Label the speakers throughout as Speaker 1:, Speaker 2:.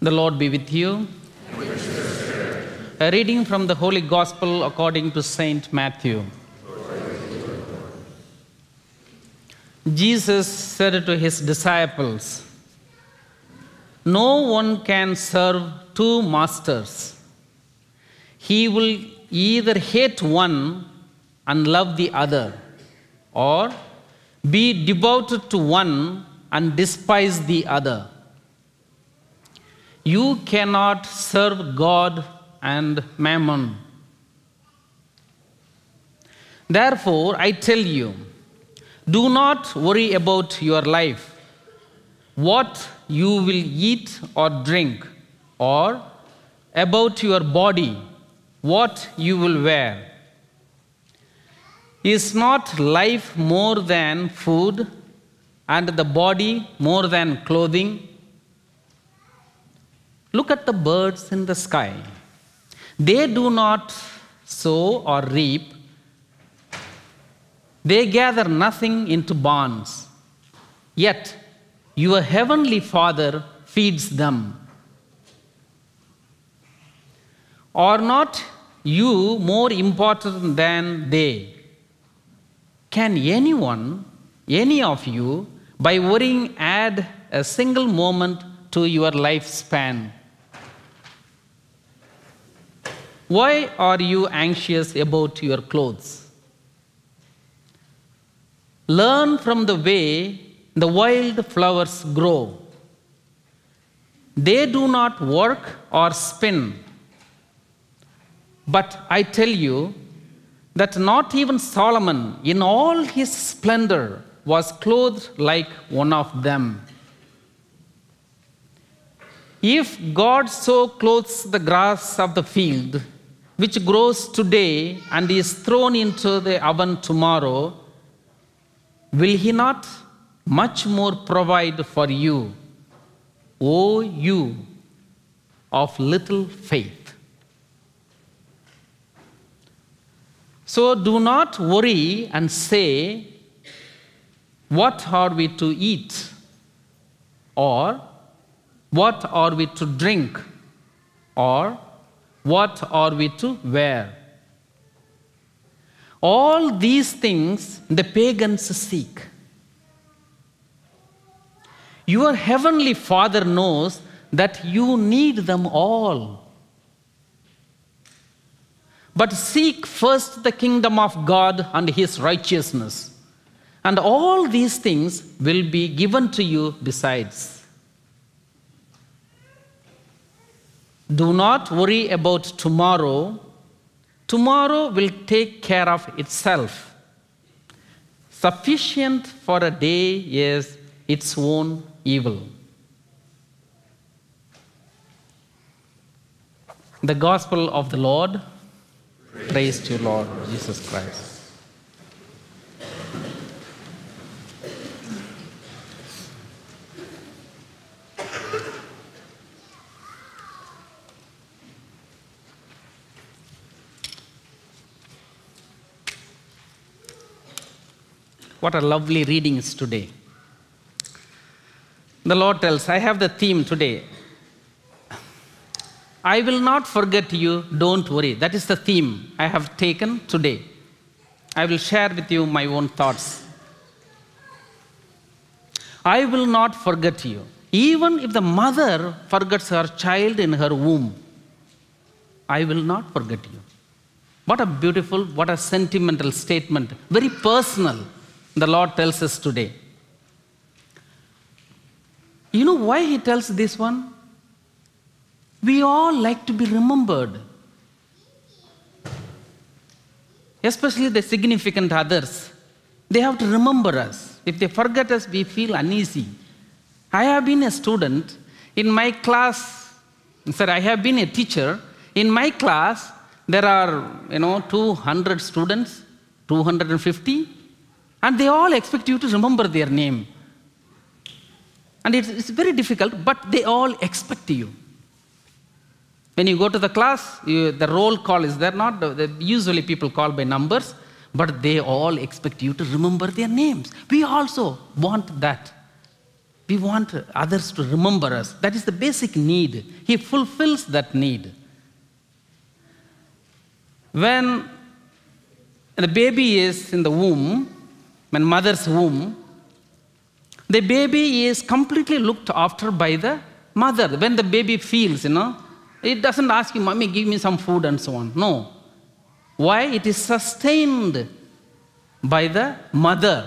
Speaker 1: The Lord be with you. A reading from the Holy Gospel according to Saint Matthew. Jesus said to his disciples, "No one can serve two masters. He will either hate one and love the other, or be devoted to one and despise the other. You cannot serve God and mammon. Therefore, I tell you, do not worry about your life, what you will eat or drink, or about your body, what you will wear. Is not life more than food, and the body more than clothing? Look at the birds in the sky. They do not sow or reap. They gather nothing into barns. Yet your heavenly Father feeds them. Are not you more important than they? Can any of you, by worrying, add a single moment to your lifespan? Why are you anxious about your clothes? Learn from the way the wild flowers grow. They do not work or spin. But I tell you that not even Solomon, in all his splendor, was clothed like one of them. If God so clothes the grass of the field, which grows today and is thrown into the oven tomorrow, will he not much more provide for you, O you of little faith? So do not worry and say, what are we to eat? Or what are we to drink? Or what are we to wear? All these things the pagans seek. Your heavenly Father knows that you need them all. But seek first the kingdom of God and his righteousness, and all these things will be given to you besides. Do not worry about tomorrow. Tomorrow will take care of itself. Sufficient for a day is its own evil." The Gospel of the Lord. Praise to you, Lord Jesus Christ. What a lovely readings today. The Lord tells, I have the theme today. I will not forget you, don't worry. That is the theme I have taken today. I will share with you my own thoughts. I will not forget you. Even if the mother forgets her child in her womb, I will not forget you. What a beautiful, what a sentimental statement. Very personal, the Lord tells us today. You know why he tells this one? We all like to be remembered. Especially the significant others. They have to remember us. If they forget us, we feel uneasy. I have been a student. In my class, I have been a teacher. In my class, there are 200 students, 250, and they all expect you to remember their name. And it's very difficult, but they all expect you. When you go to the class, the roll call is there. Usually people call by numbers, but they all expect you to remember their names. We also want that. We want others to remember us. That is the basic need. He fulfills that need. When the baby is in the womb, when mother's womb, the baby is completely looked after by the mother. When the baby feels, it doesn't ask you, "Mommy, give me some food," and so on. No. Why? It is sustained by the mother.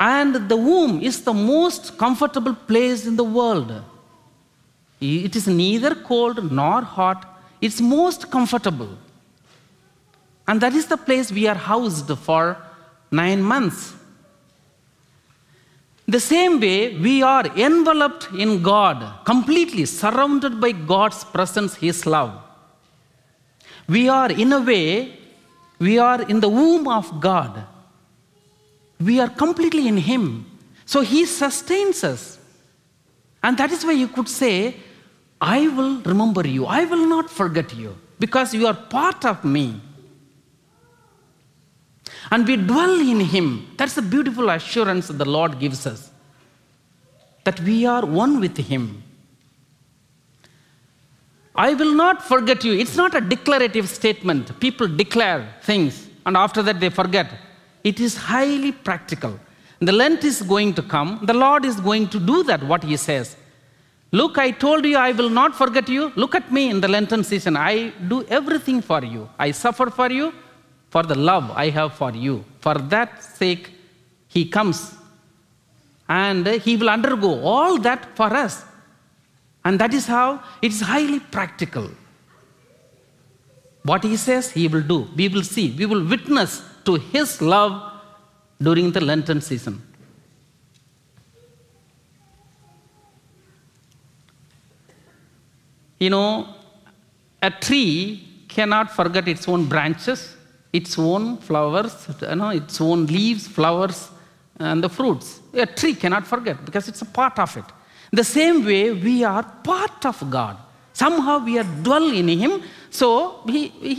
Speaker 1: And the womb is the most comfortable place in the world. It is neither cold nor hot. It's most comfortable. And that is the place we are housed for 9 months. The same way, we are enveloped in God, completely surrounded by God's presence, His love. We are, in a way, we are in the womb of God. We are completely in Him. So He sustains us. And that is why you could say, "I will remember you. I will not forget you, because you are part of me." And we dwell in Him. That's the beautiful assurance that the Lord gives us, that we are one with Him. "I will not forget you." It's not a declarative statement. People declare things, and after that they forget. It is highly practical. The Lent is going to come. The Lord is going to do that, what He says. "Look, I told you I will not forget you. Look at me in the Lenten season. I do everything for you. I suffer for you, for the love I have for you. For that sake, He comes. And He will undergo all that for us. And that is how it is highly practical. What He says, He will do. We will see. We will witness to His love during the Lenten season. A tree cannot forget its own branches, its own flowers, its own leaves, flowers, and the fruits. A tree cannot forget because it's a part of it. The same way, we are part of God. Somehow we are dwell in Him, so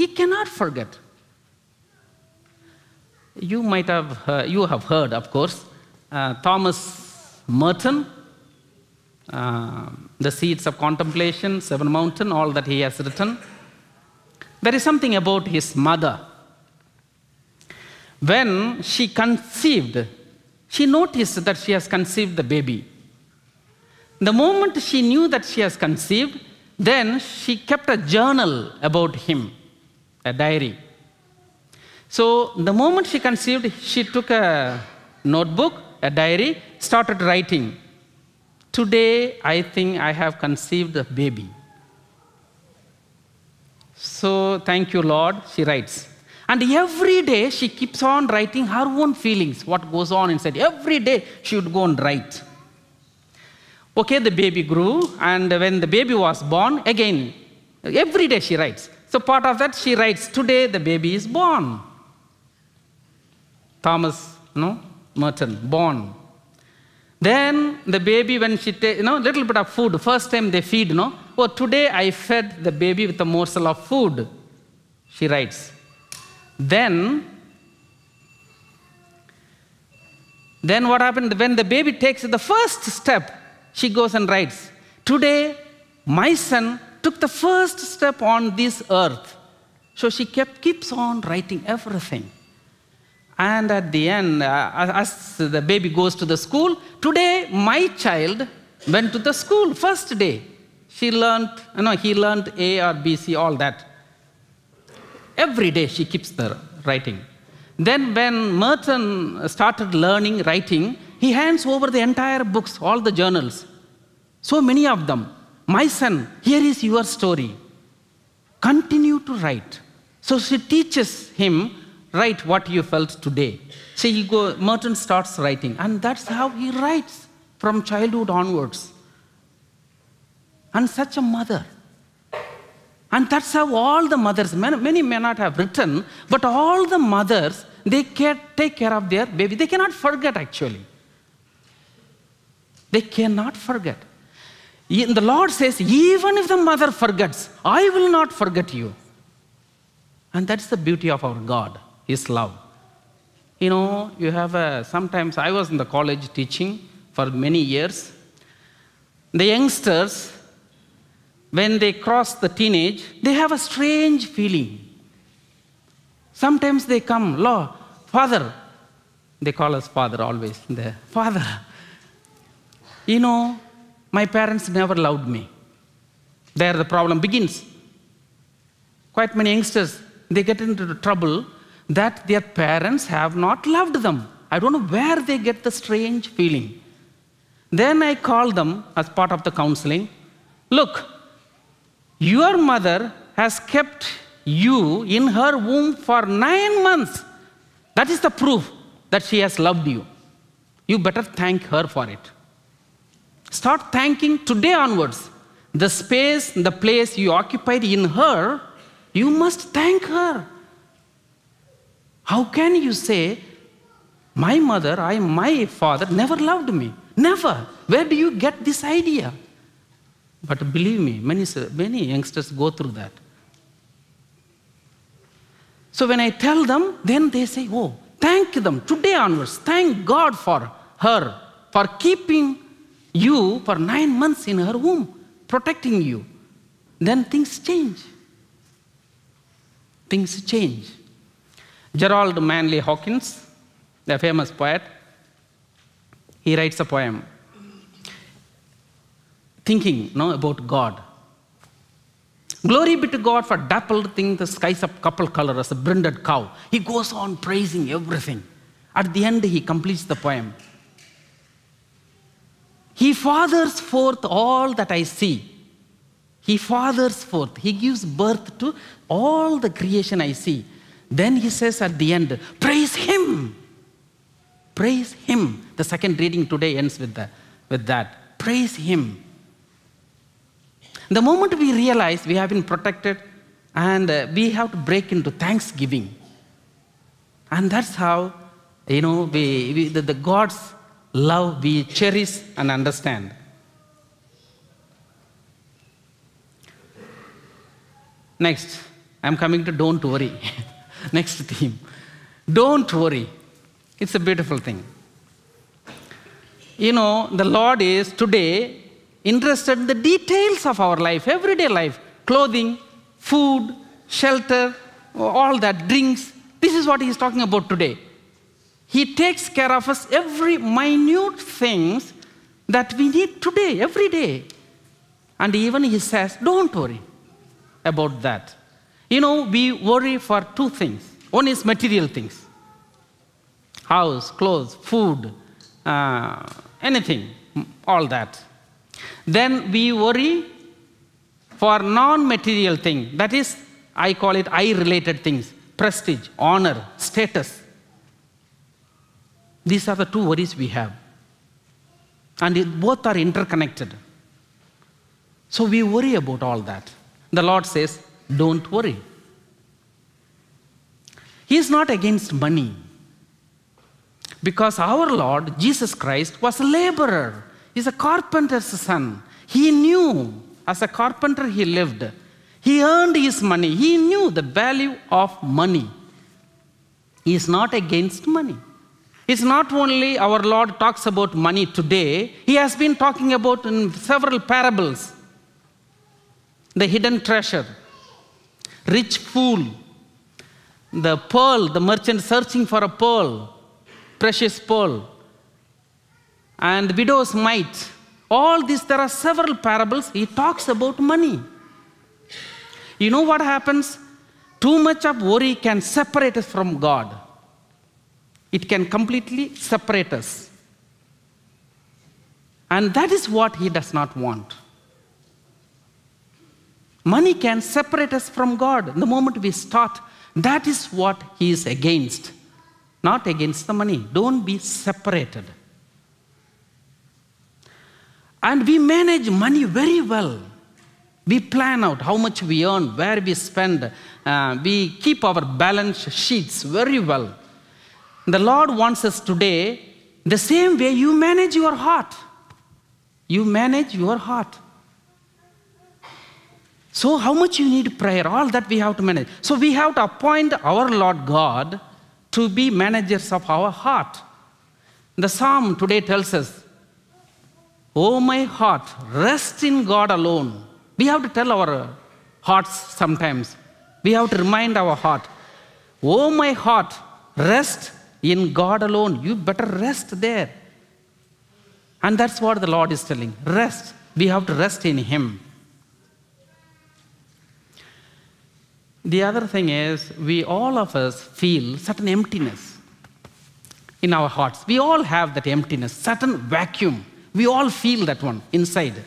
Speaker 1: He cannot forget. You have heard, of course, Thomas Merton, The Seeds of Contemplation, Seven Mountain, all that he has written. There is something about his mother. When she conceived, she noticed that she has conceived the baby. The moment she knew that she has conceived, then she kept a journal about him, a diary. So the moment she conceived, she took a notebook, a diary, started writing. "Today, I think I have conceived a baby. So thank you, Lord," she writes. And every day, she keeps on writing her own feelings, what goes on inside. Every day, she would go and write. Okay, the baby grew, and when the baby was born, again, every day she writes. So part of that, she writes, "Today, the baby is born." Thomas, Merton, born. Then the baby, when she takes, little bit of food, first time they feed, "Oh, today I fed the baby with a morsel of food," she writes. Then what happened? When the baby takes the first step, she goes and writes, "Today, my son took the first step on this earth." So she keeps on writing everything. And at the end, as the baby goes to the school, "Today, my child went to the school, first day. He learned A or B, C, all that." Every day she keeps the writing. Then when Merton started learning writing, he hands over the entire books, all the journals. So many of them. "My son, here is your story. Continue to write." So she teaches him, "Write what you felt today." So Merton starts writing, and that's how he writes from childhood onwards. And such a mother. And that's how all the mothers, many may not have written, but all the mothers, they take care of their baby. They cannot forget, actually. They cannot forget. The Lord says, "Even if the mother forgets, I will not forget you." And that's the beauty of our God, His love. You have sometimes I was in the college teaching for many years. The youngsters, when they cross the teenage, they have a strange feeling. Sometimes they come, Lord, Father, they call us Father always. Father, my parents never loved me. There the problem begins. Quite many youngsters, they get into the trouble that their parents have not loved them. I don't know where they get the strange feeling. Then I call them as part of the counseling. Look, your mother has kept you in her womb for 9 months. That is the proof that she has loved you. You better thank her for it. Start thanking today onwards. The space, the place you occupied in her, you must thank her. How can you say, my mother, my father never loved me? Never. Where do you get this idea? But believe me, many youngsters go through that. So when I tell them, then they say, oh, thank them today onwards. Thank God for her, for keeping you for 9 months in her womb, protecting you. Then things change. Things change. Gerald Manley Hopkins, the famous poet, he writes a poem thinking about God. Glory be to God for dappled things, the skies of couple color as a brinded cow. He goes on praising everything. At the end, he completes the poem. He fathers forth all that I see. He fathers forth. He gives birth to all the creation I see. Then he says at the end, praise Him. Praise Him. The second reading today ends with that. Praise Him. The moment we realize we have been protected and we have to break into thanksgiving. And that's how, the God's love we cherish and understand. Next, I'm coming to don't worry. Next theme. Don't worry. It's a beautiful thing. The Lord is today interested in the details of our life, everyday life. Clothing, food, shelter, all that, drinks. This is what He is talking about today. He takes care of us every minute things that we need today, every day. And even He says, don't worry about that. We worry for two things. One is material things. House, clothes, food, anything, all that. Then we worry for non-material things. That is, I call it eye-related things. Prestige, honor, status. These are the two worries we have. And both are interconnected. So we worry about all that. The Lord says, don't worry. He is not against money. Because our Lord, Jesus Christ, was a laborer. He's a carpenter's son. He knew, as a carpenter he lived. He earned his money. He knew the value of money. He is not against money. It's not only our Lord talks about money today. He has been talking about in several parables. The hidden treasure, rich fool, the pearl, the merchant searching for a pearl, precious pearl, and widow's mite. All these, there are several parables. He talks about money. You know what happens? Too much of worry can separate us from God. It can completely separate us. And that is what He does not want. Money can separate us from God. The moment we start, that is what He is against. Not against the money. Don't be separated. And we manage money very well. We plan out how much we earn, where we spend. We keep our balance sheets very well. The Lord wants us today, the same way you manage your heart. You manage your heart. So how much you need prayer, all that we have to manage. So we have to appoint our Lord God to be managers of our heart. The psalm today tells us, "Oh, my heart, rest in God alone." We have to tell our hearts sometimes. We have to remind our heart, "Oh, my heart, rest in God alone." You better rest there. And that's what the Lord is telling. Rest. We have to rest in Him. The other thing is, all of us feel certain emptiness in our hearts. We all have that emptiness, certain vacuum. We all feel that one inside.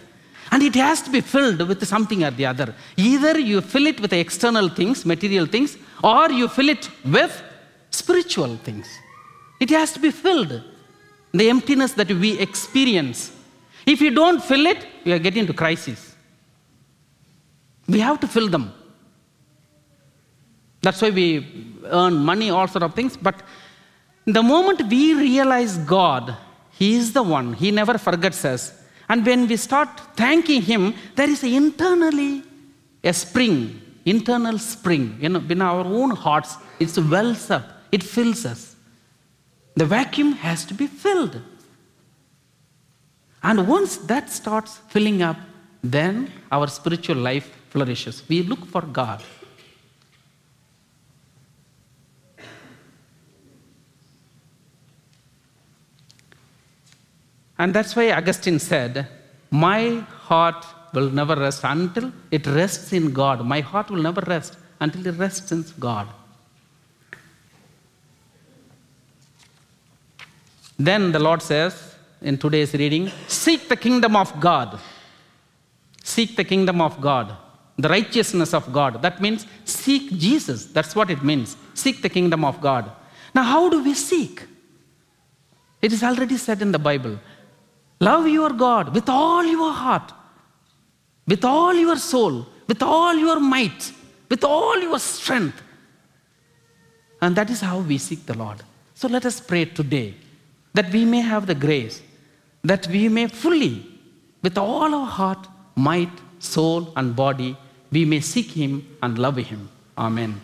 Speaker 1: And it has to be filled with something or the other. Either you fill it with external things, material things, or you fill it with spiritual things. It has to be filled. The emptiness that we experience. If you don't fill it, we are getting into crisis. We have to fill them. That's why we earn money, all sort of things. But the moment we realize God, He is the one. He never forgets us. And when we start thanking Him, there is internally a spring, internal spring. In our own hearts, it wells up. It fills us. The vacuum has to be filled. And once that starts filling up, then our spiritual life flourishes. We look for God. And that's why Augustine said, "My heart will never rest until it rests in God." My heart will never rest until it rests in God. Then the Lord says in today's reading, "Seek the kingdom of God." Seek the kingdom of God. The righteousness of God. That means seek Jesus. That's what it means. Seek the kingdom of God. Now, how do we seek? It is already said in the Bible. Love your God with all your heart, with all your soul, with all your might, with all your strength. And that is how we seek the Lord. So let us pray today that we may have the grace, that we may fully, with all our heart, might, soul, and body, we may seek Him and love Him. Amen.